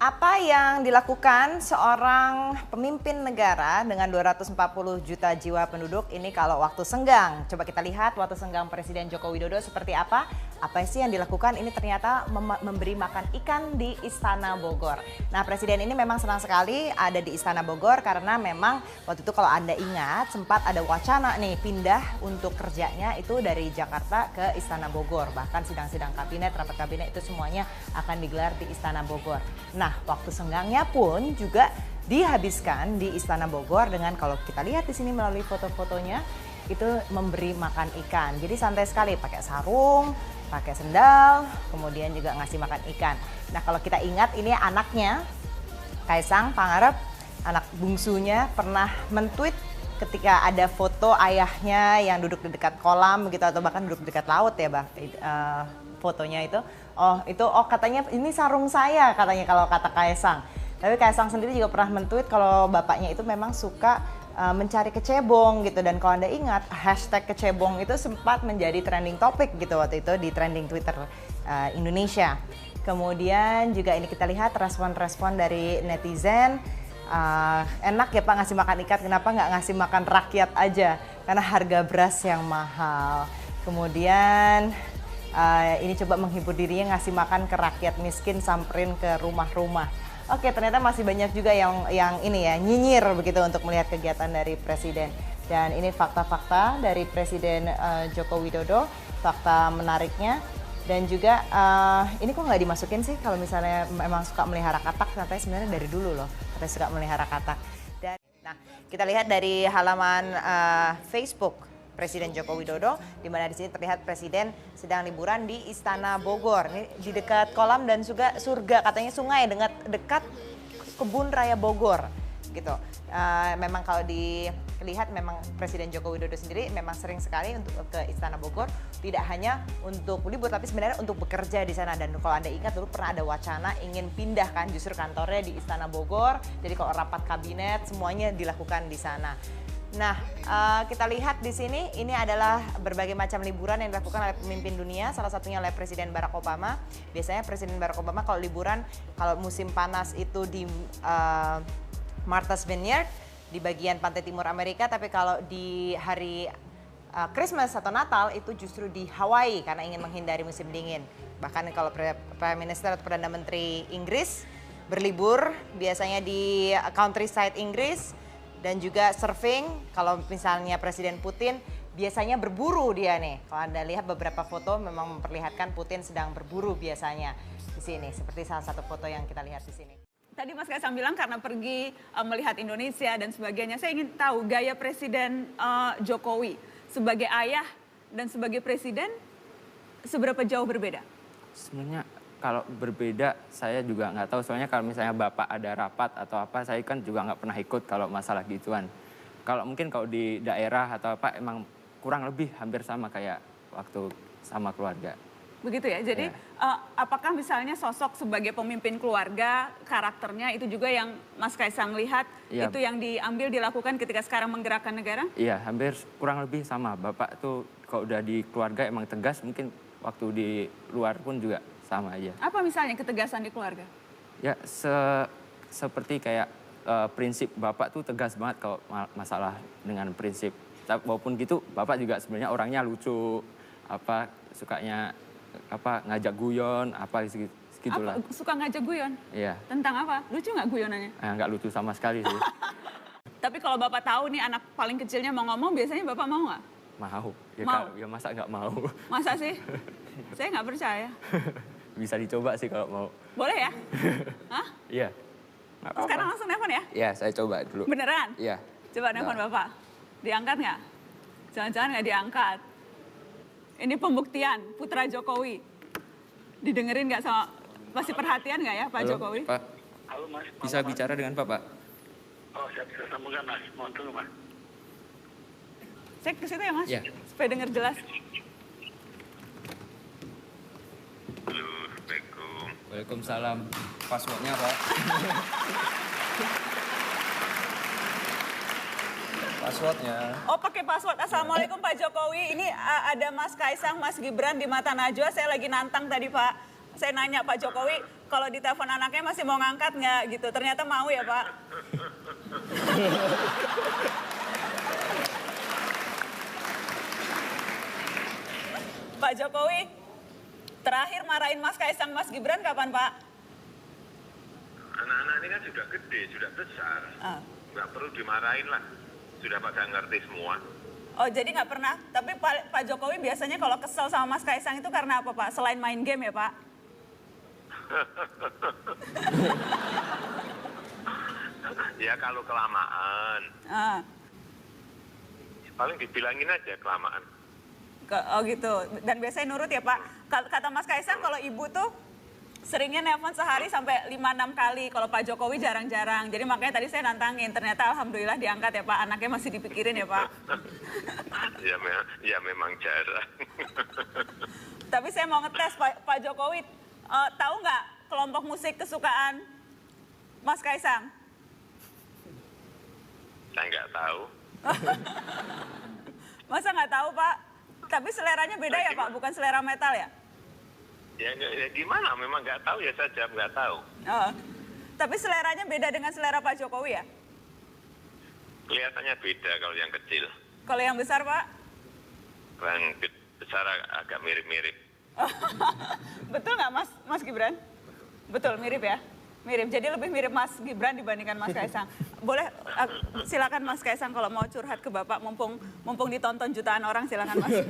Apa yang dilakukan seorang pemimpin negara dengan 240 juta jiwa penduduk ini kalau waktu senggang? Coba kita lihat waktu senggang Presiden Joko Widodo seperti apa. Apa sih yang dilakukan? Ini ternyata memberi makan ikan di Istana Bogor. Nah, Presiden ini memang senang sekali ada di Istana Bogor karena memang waktu itu kalau Anda ingat sempat ada wacana nih pindah untuk kerjanya itu dari Jakarta ke Istana Bogor. Bahkan sidang-sidang kabinet, rapat kabinet itu semuanya akan digelar di Istana Bogor. Nah, waktu senggangnya pun juga dihabiskan di Istana Bogor dengan kalau kita lihat di sini melalui foto-fotonya itu memberi makan ikan. Jadi santai sekali pakai sarung, pakai sendal, kemudian juga ngasih makan ikan. Nah, kalau kita ingat ini anaknya Kaisang Pangarep, anak bungsunya pernah men-tweet ketika ada foto ayahnya yang duduk di dekat kolam gitu atau bahkan duduk di dekat laut ya, fotonya itu. Katanya ini sarung saya katanya kalau kata Kaisang. Tapi Kaisang sendiri juga pernah men-tweet kalau bapaknya itu memang suka mencari kecebong gitu, dan kalau Anda ingat hashtag kecebong itu sempat menjadi trending topik gitu waktu itu di trending Twitter Indonesia. Kemudian juga ini kita lihat respon-respon dari netizen. Enak ya Pak ngasih makan ikan, kenapa nggak ngasih makan rakyat aja karena harga beras yang mahal. Kemudian ini coba menghibur dirinya ngasih makan ke rakyat miskin, samperin ke rumah-rumah. Oke, ternyata masih banyak juga yang ini ya nyinyir begitu untuk melihat kegiatan dari Presiden. Dan ini fakta-fakta dari Presiden Joko Widodo, fakta menariknya. Dan juga ini kok nggak dimasukin sih kalau misalnya memang suka melihara katak, katanya sebenarnya dari dulu loh katanya suka melihara katak. Dan nah, kita lihat dari halaman Facebook Presiden Joko Widodo, di mana di sini terlihat Presiden sedang liburan di Istana Bogor. Ini di dekat kolam dan juga surga, katanya sungai dekat Kebun Raya Bogor, gitu. Memang kalau dilihat memang Presiden Joko Widodo sendiri memang sering sekali untuk ke Istana Bogor, tidak hanya untuk libur tapi sebenarnya untuk bekerja di sana. Dan kalau Anda ingat dulu pernah ada wacana ingin pindah kan justru kantornya di Istana Bogor. Jadi kalau rapat kabinet semuanya dilakukan di sana. Nah, kita lihat di sini ini adalah berbagai macam liburan yang dilakukan oleh pemimpin dunia, salah satunya oleh Presiden Barack Obama. Biasanya Presiden Barack Obama kalau liburan, kalau musim panas itu di Martha's Vineyard di bagian pantai timur Amerika, tapi kalau di hari Christmas atau Natal itu justru di Hawaii karena ingin menghindari musim dingin. Bahkan kalau Prime Minister atau Perdana Menteri Inggris berlibur biasanya di countryside Inggris. Dan juga surfing, kalau misalnya Presiden Putin biasanya berburu dia nih. Kalau Anda lihat beberapa foto memang memperlihatkan Putin sedang berburu biasanya di sini. Seperti salah satu foto yang kita lihat di sini. Tadi Mas Kaisang bilang karena pergi melihat Indonesia dan sebagainya. Saya ingin tahu gaya Presiden Jokowi sebagai ayah dan sebagai presiden seberapa jauh berbeda? Sebenarnya kalau berbeda saya juga nggak tahu, soalnya kalau misalnya Bapak ada rapat atau apa, saya kan juga nggak pernah ikut kalau masalah gituan. Kalau mungkin kalau di daerah atau apa emang kurang lebih hampir sama kayak waktu sama keluarga. Begitu ya, jadi apakah misalnya sosok sebagai pemimpin keluarga, karakternya itu juga yang Mas Kaisang lihat, itu yang diambil dilakukan ketika sekarang menggerakkan negara? Iya, hampir kurang lebih sama. Bapak tuh kalau udah di keluarga emang tegas, mungkin waktu di luar pun juga sama aja. Apa misalnya ketegasan di keluarga? Ya, seperti kayak prinsip Bapak tuh tegas banget kalau masalah dengan prinsip. Walaupun gitu, Bapak juga sebenarnya orangnya lucu, sukanya ngajak guyon, segitulah. Suka ngajak guyon? Iya. Tentang apa? Lucu nggak guyonannya? Nggak lucu sama sekali sih. Tapi kalau Bapak tahu nih anak paling kecilnya mau ngomong, biasanya Bapak mau nggak? Mau. Ya masa nggak mau? Masa sih? Saya nggak percaya. Bisa dicoba sih kalau mau. Boleh ya? Hah? Iya. Sekarang langsung nelfon ya? Iya, saya coba dulu. Beneran? Iya. Coba nelfon Bapak. Diangkat nggak? Jangan-jangan nggak diangkat. Ini pembuktian Putra Jokowi. Didengerin nggak sama, masih perhatian nggak ya Pak Jokowi? Pak. Halo Mas. Bisa bicara dengan Bapak? Oh, saya bisa sambungkan Mas. Mohon tunggu Mas. Cek ke situ ya Mas? Iya. Supaya dengar jelas. Assalamualaikum. Waalaikumsalam. Passwordnya Pak? Passwordnya. Oh, pakai password. Assalamualaikum Pak Jokowi. Ini ada Mas Kaisang, Mas Gibran di Mata Najwa. Saya lagi nantang tadi Pak. saya nanya Pak Jokowi, kalau ditelepon anaknya masih mau ngangkat nggak gitu. Ternyata mau ya Pak. Pak Jokowi, terakhir marahin Mas Kaisang, Mas Gibran kapan Pak? Anak-anak ini kan sudah gede, sudah besar. Nggak perlu dimarahin lah. Sudah pada ngerti semua. Oh jadi nggak pernah, tapi Pak Jokowi biasanya kalau kesel sama Mas Kaisang itu karena apa Pak? Selain main game ya Pak? Ya kalau kelamaan. Paling dibilangin aja kelamaan. Oh gitu, dan biasanya nurut ya Pak. Kata Mas Kaisang kalau ibu tuh seringnya nelpon sehari sampai 5-6 kali. Kalau Pak Jokowi jarang-jarang. Jadi makanya tadi saya nantangin. Ternyata alhamdulillah diangkat ya Pak. Anaknya masih dipikirin ya Pak. Ya memang jarang. Tapi saya mau ngetes Pak Jokowi. Tahu nggak kelompok musik kesukaan Mas Kaisang? Saya nggak tahu. Masa nggak tahu Pak? Tapi seleranya beda ya Pak? Bukan selera metal ya? Ya gimana? Memang nggak tahu ya saja nggak tahu. Oh. Tapi seleranya beda dengan selera Pak Jokowi ya? Kelihatannya beda kalau yang kecil. Kalau yang besar Pak? Yang besar agak mirip-mirip. Betul nggak Mas Gibran? Betul, mirip ya? Mirip, jadi lebih mirip Mas Gibran dibandingkan Mas Kaisang. Boleh, silakan Mas Kaisang kalau mau curhat ke Bapak, mumpung ditonton jutaan orang, silakan Mas.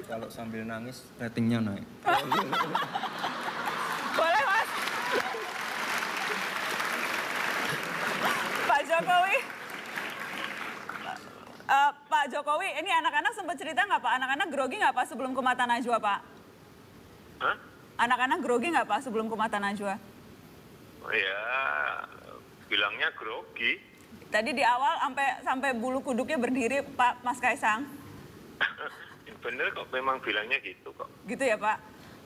Kalau sambil nangis, ratingnya naik. Boleh Mas. Pak Jokowi, ini anak-anak sempat cerita nggak Pak? Anak-anak grogi nggak Pak sebelum ke Mata Najwa Pak? Hah? Anak-anak grogi nggak Pak sebelum ke Mata Najwa? Ya, bilangnya grogi. Tadi di awal sampai bulu kuduknya berdiri Pak Mas Kaisang. Bener kok, memang bilangnya gitu kok. Gitu ya Pak?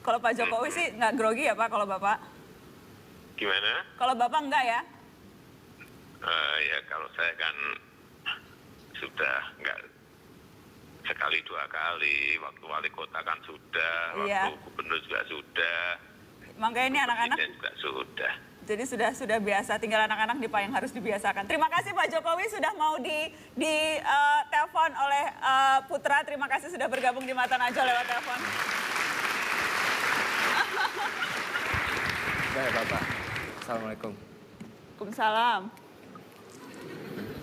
Kalau Pak Jokowi sih nggak grogi ya Pak kalau Bapak? Gimana? Kalau Bapak enggak ya? Ya kalau saya kan sudah nggak sekali dua kali, waktu wali kota kan sudah, Iya. waktu gubernur juga sudah, Makanya ini anak-anak presiden juga sudah. jadi sudah biasa, tinggal anak-anak yang harus dibiasakan. Terima kasih Pak Jokowi sudah mau telepon oleh Putra. Terima kasih sudah bergabung di Mata Najwa lewat telepon. Baik Bapak. Assalamualaikum. Waalaikumsalam.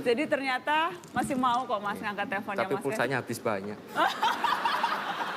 Jadi ternyata masih mau kok Mas ngangkat teleponnya Tapi Mas. pulsanya habis banyak.